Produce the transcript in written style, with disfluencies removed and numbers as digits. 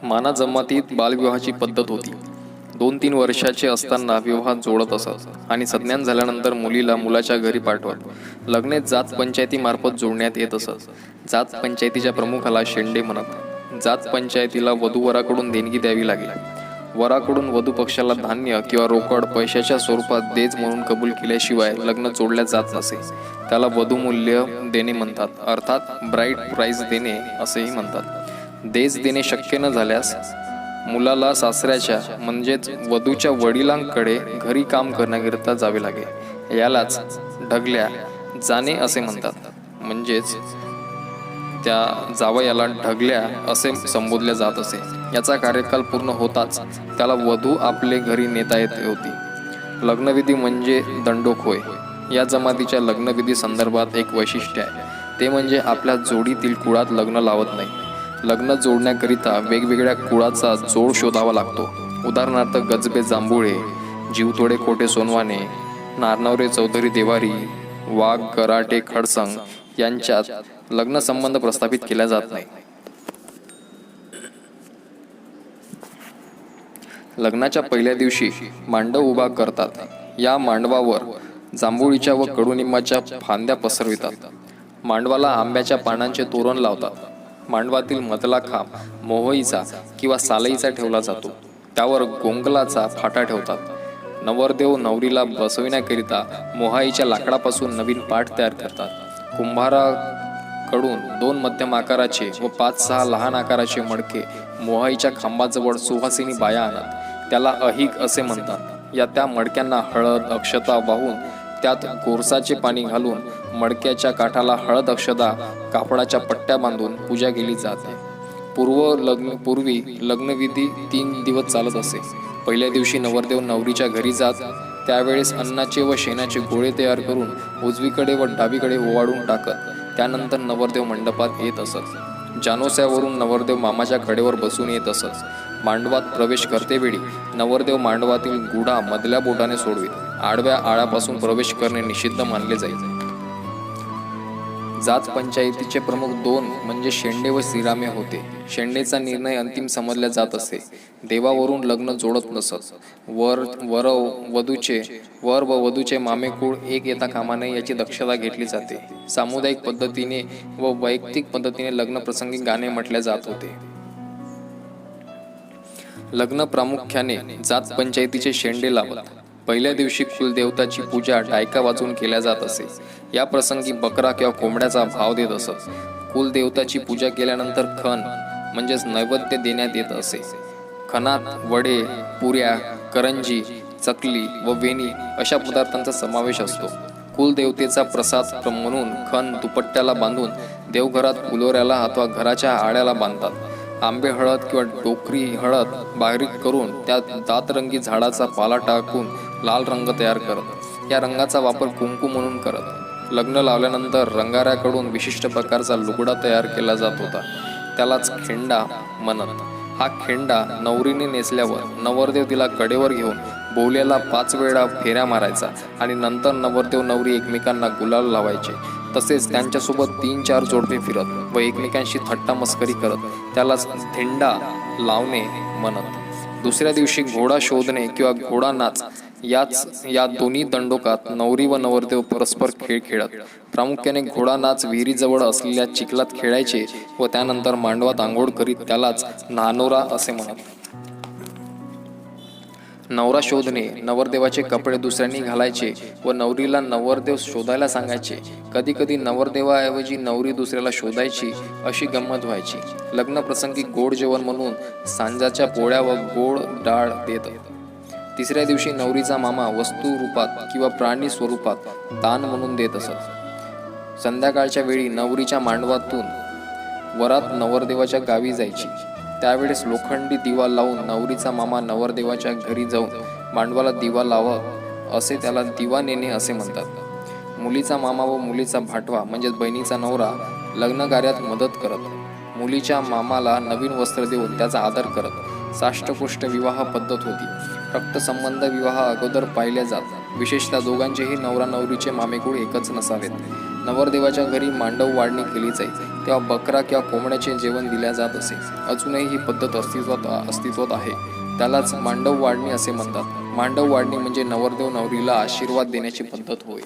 माना जमातीत बालविवाहाची पद्धत होती. 2-3 वर्षाचे असताना विवाह जोडत असत आणि संज्ञान झाल्यानंतर मुलीला मुलाच्या घरी पाठवत. लग्ने जात पंचायतीमार्फत जोडण्यात येत असत. जात पंचायतीच्या प्रमुखाला शेंडे म्हणत. जात पंचायतीला वधूवराकडून देणगी द्यावी लागेल. वराकडून वधू पक्षाला धान्य किंवा रोकड पैशाच्या स्वरूपात देज म्हणून कबूल केल्याशिवाय लग्न जोडल्या जात नसे. त्याला वधूमूल्य देणे म्हणतात, अर्थात ब्राईड प्राइस देणे असेही म्हणतात. देज देणे शक्य न झाल्यास मुलाला सासऱ्याच्या म्हणजेच वधूच्या वडिलांकडे घरी काम करण्याकरिता जावे लागे. यालाच ढगल्या जाणे असे म्हणतात. म्हणजेच त्या जावयाला ढगल्या असे संबोधले जात असे. याचा कार्यकाल पूर्ण होताच त्याला वधू आपले घरी नेता येत होती. लग्नविधी म्हणजे दंडोक होय. या जमातीच्या लग्नविधी संदर्भात एक वैशिष्ट्य आहे, ते म्हणजे आपल्या जोडीतील कुळात लग्न लावत नाही. लग्न जोडण्याकरिता वेगवेगळ्या कुळाचा जोड शोधावा लागतो. उदाहरणार्थ गजबे जांभुळे, जीवतोडे खोटे सोनवाने, नारनवरे चौधरी देवारी, वाघ कराटे खडसंग यांच्यात लग्न संबंध प्रस्थापित केला जात नाही. लग्नाच्या पहिल्या दिवशी मांडव उभा करतात. या मांडवावर जांभुळीच्या व कडुनिंबाच्या फांद्या पसरवितात. मांडवाला आंब्याच्या पानांचे तोरण लावतात. मांडवातील मधला खांब मोहईचा किंवा सालईचा ठेवला जातो. त्यावर गोंगलाचा फाटा ठेवतात. नवरदेव नवरीला बसविण्याकरिता मोहाईच्या लाकडापासून नवीन पाट तयार करतात. कुंभाराकडून 2 मध्यम आकाराचे व 5-6 लहान आकाराचे मडके मोहाईच्या खांबाजवळ सुहासिनी बाया आणतात. त्याला अहिक असे म्हणतात. त्या मडक्यांना हळद अक्षता वाहून त्यात गोरसाचे पाणी घालून मडक्याच्या काठाला हळद अक्षता कापडाच्या पट्ट्या बांधून पूजा केली जाते. पूर्वी लग्नविधी 3 दिवस चालत असे. पहिल्या दिवशी नवरदेव नवरीच्या घरी जात. त्यावेळेस अन्नाचे व शेणाचे गोळे तयार करून उजवीकडे व डावीकडे ओवाळून टाकत. त्यानंतर नवरदेव मंडपात येत असत. जानोस्यावरून नवरदेव मामाच्या कडेवर बसून येत असत. मांडवात प्रवेश करतेवेळी नवरदेव मांडवातील गुढा मधल्या बोटाने सोडवीत. आडव्या आळापासून प्रवेश करणे निषिद्ध मानले जाईल. जात पंचायतीचे प्रमुख 2 म्हणजे शेंडे व श्रीरामे होते. शेंडेचा निर्णय अंतिम समजला जात असे. देवावरून लग्न जोडत नसत. वर व वधूचे मामेकूळ एक येता कामा नये याची दक्षता घेतली जाते. सामुदायिक पद्धतीने व वैयक्तिक पद्धतीने लग्न प्रसंगी गाणे म्हटले जात होते. लग्न प्रामुख्याने जात पंचायतीचे शेंडे लावत. पहिल्या दिवशी कुलदेवताची पूजा डायका वाजवून केल्या जात असे. या प्रसंगी बकरा किंवा कोंबड्याचा भाव देत असत. कुलदेवताची पूजा केल्यानंतर खण म्हणजेच नैवेद्य देण्यात येत असे. खणात वडे, पुऱ्या, करंजी, चकली व वेणी अशा पदार्थांचा समावेश असतो. कुलदेवतेचा प्रसाद म्हणून खण दुपट्ट्याला बांधून देवघरात फुलोऱ्याला अथवा घराच्या आड्याला बांधतात. आंबे हळद किंवा डोकरी हळद बारीक करून त्यात दातरंगी झाडाचा पाला टाकून लाल रंग तयार करत. या रंगाचा वापर कुंकू म्हणून करत. लग्न लावल्यानंतर रंगाऱ्याकडून विशिष्ट प्रकारचा लुगडा तयार केला जात होता. त्यालाच खेंडा म्हणत. हा खेंडा नवरीने नेसल्यावर नवरदेव तिला कडेवर घेऊन बोल्याला 5 वेळा फेऱ्या मारायचा आणि नंतर नवरदेव नवरी एकमेकांना गुलाल लावायचे. तसेच त्यांच्यासोबत 3-4 जोडपे फिरत व एकमेकांशी थट्टा मस्करी करत. त्यालाच धेंडा लावणे म्हणत. दुसऱ्या दिवशी घोडा शोधणे किंवा घोडा नाच या दोन्ही दंडोकात नवरी व नवरदेव परस्पर खेळ खेळत. प्रामुख्याने घोडा नाच विहिरीजवळ असलेल्या चिखलात खेळायचे व त्यानंतर मांडवात आंघोळ करीत त्यालाच नानोरा असे म्हणत. नवरा शोधणे, नवरदेवाचे कपडे दुसऱ्यांनी घालायचे व नवरीला नवरदेव शोधायला सांगायचे. कधी कधी नवरदेवाऐवजी नवरी दुसऱ्याला शोधायची अशी गंमत व्हायची. लग्न प्रसंगी गोड जेवण म्हणून सांजाच्या पोळ्या व गोड डाळ देत. तिसऱ्या दिवशी नवरीचा मामा वस्तू रूपात किंवा प्राणी स्वरूपात दान म्हणून देत असत. संध्याकाळच्या वेळी नवरीच्या मांडवातून वरात नवरदेवाच्या गावी जायची. त्यावेळेस लोखंडी दिवा लावून नवरीचा मामा नवरदेवाच्या घरी जाऊन मांडवाला दिवा लावा असे त्याला दिवा नेणे असे म्हणतात. मुलीचा मामा व मुलीचा भाटवा म्हणजेच बहिणीचा नवरा लग्न कार्यात मदत करत. मुलीच्या मामाला नवीन वस्त्र देऊन त्याचा आदर करत. साष्टपुष्ट विवाह पद्धत होती. रक्तसंबंध विवाह अगोदर पाहिले जात. विशेषतः दोघांचेही नवरा नवरीचे मामेकूळ एकच नसावेत. नवरदेवाच्या घरी मांडव वाढणी केली जाई. तेव्हा बकरा किंवा कोंबड्याचे जेवण दिल्या जात असे. अजूनही ही पद्धत अस्तित्वात आहे. त्यालाच मांडव वाढणी असे म्हणतात. मांडव वाढणी म्हणजे नवरदेव नवरीला आशीर्वाद देण्याची पद्धत होय.